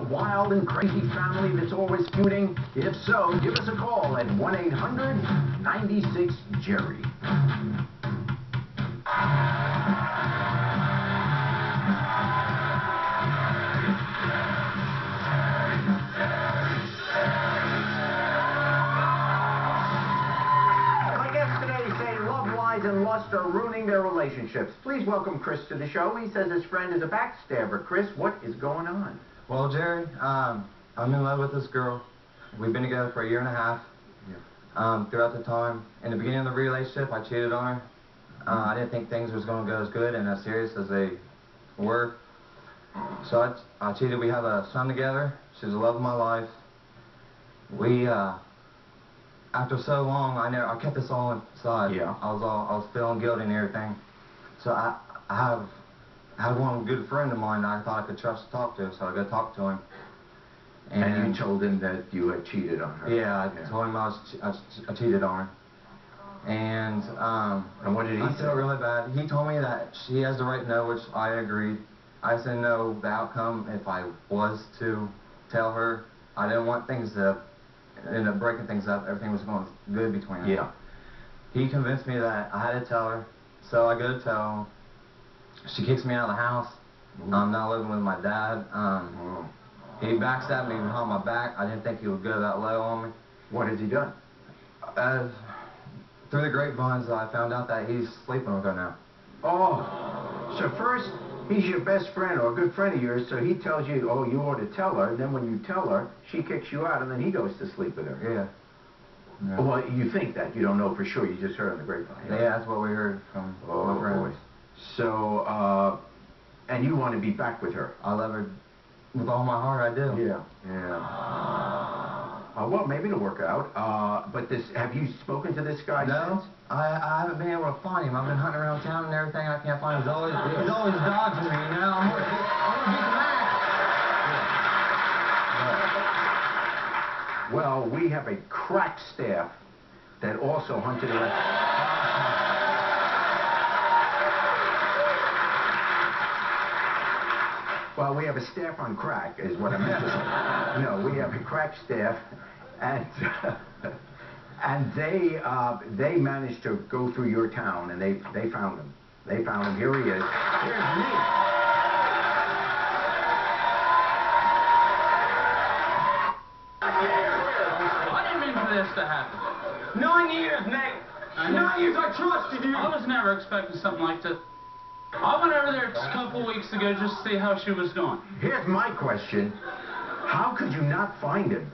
wild and crazy family that's always feuding? If so, give us a call at 1-800-96-JERRY. And lust are ruining their relationships. Please welcome Chris to the show. He says his friend is a backstabber. Chris, what is going on? Well, Jerry, I'm in love with this girl. We've been together for 1.5 years. Yeah. Throughout the time, in the beginning of the relationship, I cheated on her. I didn't think things was going to go as good and as serious as they were. So I cheated. We have a son together. She's the love of my life. After so long, I kept this all inside. Yeah. I was feeling guilty and everything. So I had one good friend of mine that I thought I could trust to talk to, so I go talk to him. And you told him that you had cheated on her. Yeah, I told him I cheated on her. And what did he say? I felt really bad. He told me that she has the right to know, which I agreed. I said no, the outcome, if I was to tell her, I didn't want things to end up breaking things up. Everything was going good between us. Yeah. He convinced me that I had to tell her, so I go to tell him. She kicks me out of the house. I'm not living with my dad. He backstabbed me behind my back. I didn't think he would go that low on me. What has he done? Through the grapevines, I found out that he's sleeping with her now. Oh, so first he's your best friend or a good friend of yours, so he tells you, oh, you ought to tell her, and then when you tell her, she kicks you out, and then he goes to sleep with her. Yeah. Well, you think that. You don't know for sure. You just heard on the grapevine. Yeah, that's what we heard from my friends. So, and you want to be back with her? I love her with all my heart, I do. Yeah, yeah. Well, maybe it'll work out. But have you spoken to this guy No, since? I haven't been able to find him. I've been hunting around town and everything. I can't find him. He's always dodging me, you know. I'm gonna beat him out. Well, we have a crack staff that also hunted around. Well, we have a staff on crack, is what I meant to say. No, we have a crack staff, and they managed to go through your town, and they found him. They found him. Here he is. Here's me. This to happen. 9 years, Nate. 9 years I trusted you. I was never expecting something like this. I went over there a couple weeks ago just to see how she was doing. Here's my question. How could you not find him?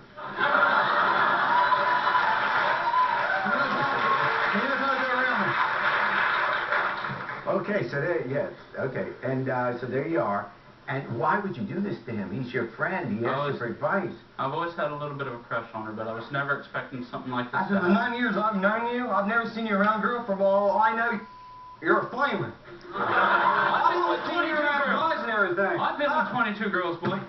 Okay, so there, yes, okay. And so there you are. And why would you do this to him? He's your friend. He asked you for advice. I've always had a little bit of a crush on her, but I was never expecting something like this. After the 9 years I've known you, I've never seen you around a girl. From all I know, you're a flamer. I've been with 22 girls and everything. I've been with 22 girls, boy.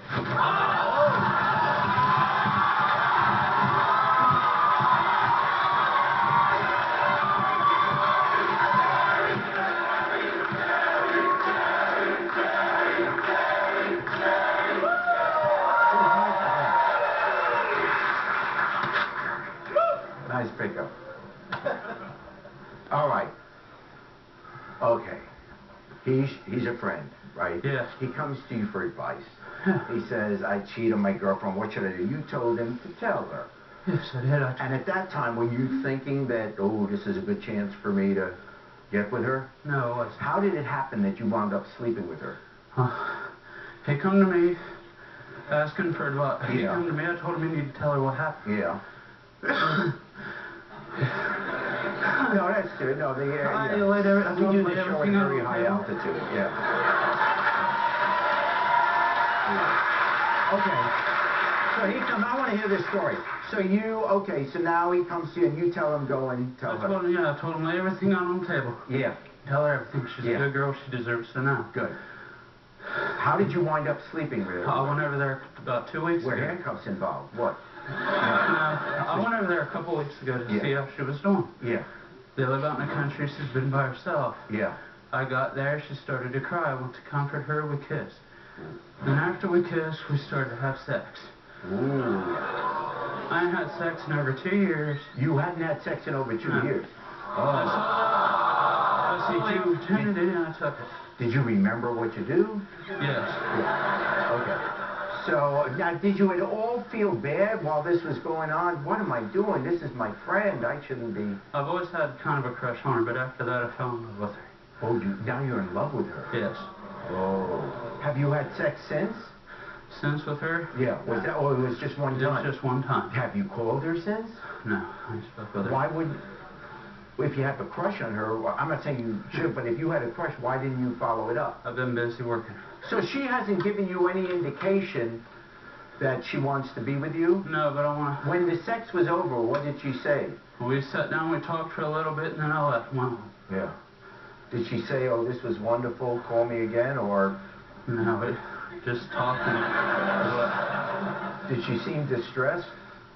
Nice pickup. All right. Okay. He's a friend, right? Yes. He comes to you for advice. He says, I cheat on my girlfriend. What should I do? You told him to tell her. Yes, I did. And at that time, were you thinking that, oh, this is a good chance for me to get with her? No, I wasn't. How did it happen that you wound up sleeping with her? He come to me asking for advice. Yeah. He come to me. I told him he needed to tell her what happened. Yeah. No, that's good. No, the air. I Yeah. laid every- I We told do him this laid show at everything out very on the high table. altitude. Yeah. Okay. So he comes. I want to hear this story. So okay. So now he comes to you and you tell him go and tell her. I told him lay everything out on the table. Yeah. Tell her everything. She's Yeah. a good girl. She deserves to know. Good. How did you wind up sleeping with her? I went over there about 2 weeks Were ago. handcuffs involved? What? No, I went over there a couple weeks ago to see how she was doing. Yeah. They live out in the country. She's been by herself. Yeah. I got there. She started to cry. I went to comfort her. We kissed. And after we kissed, we started to have sex. Ooh. I hadn't had sex in over 2 years. You hadn't had sex in over 2 No. years. I saw the opportunity and I took it. Did you remember what you do? Yes. Yeah. Okay. So, now, did you at all feel bad while this was going on? What am I doing? This is my friend. I shouldn't be... I've always had kind of a crush on her, but after that I fell in love with her. Oh, now you're in love with her? Yes. Oh. Have you had sex since? Since with her? Yeah. Was that... Oh, it was just one It time? was just one time. Have you called her since? No, I spoke with her. Why would... If you have a crush on her, well, I'm not saying you should, but if you had a crush, why didn't you follow it up? I've been busy working. So she hasn't given you any indication that she wants to be with you? No, but I want to... When the sex was over, what did she say? We sat down, we talked for a little bit, and then I left. Went home. Yeah. Did she say, oh, this was wonderful, call me again, or... No, it just talking. Did she seem distressed?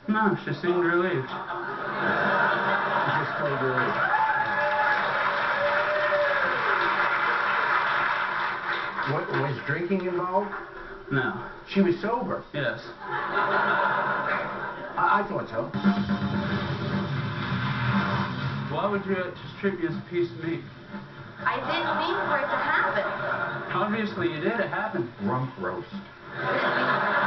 No, she seemed relieved. She just told you... What, was drinking involved? No. She was sober. Yes. I thought so. Why would you just treat me as a piece of meat? I didn't mean for it to happen. Obviously you did. It happened. Rump roast. I didn't mean for it